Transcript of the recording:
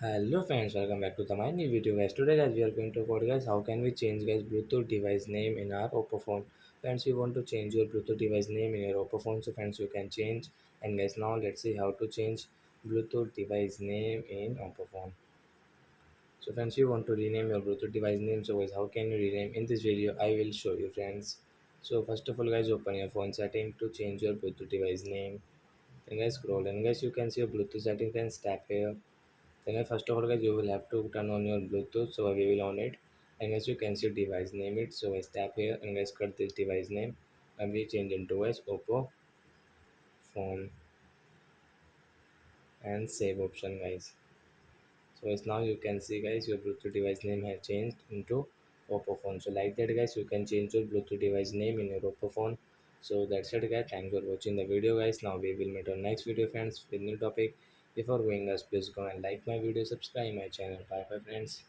Hello friends, welcome back to the my new video guys. Today guys we are going to cover guys how can we change guys Bluetooth device name in our Oppo phone. Friends, you want to change your Bluetooth device name in your Oppo phone, so friends you can change. And guys, now let's see how to change Bluetooth device name in Oppo phone. So friends, you want to rename your Bluetooth device name, so guys how can you rename? In this video I will show you friends. So first of all guys, open your phone setting to change your Bluetooth device name. Then guys scroll and guys you can see your Bluetooth setting, then tap here. Then first of all guys you will have to turn on your Bluetooth, so we will on it. And as you can see device name it, so guys tap here and guys cut this device name and we change into guys Oppo phone and save option guys. So as now you can see guys your Bluetooth device name has changed into Oppo phone. So like that guys you can change your Bluetooth device name in your Oppo phone. So that's it guys, thanks for watching the video guys. Now we will meet on next video friends with new topic. Before going guys, please go and like my video, subscribe my channel. Bye bye friends.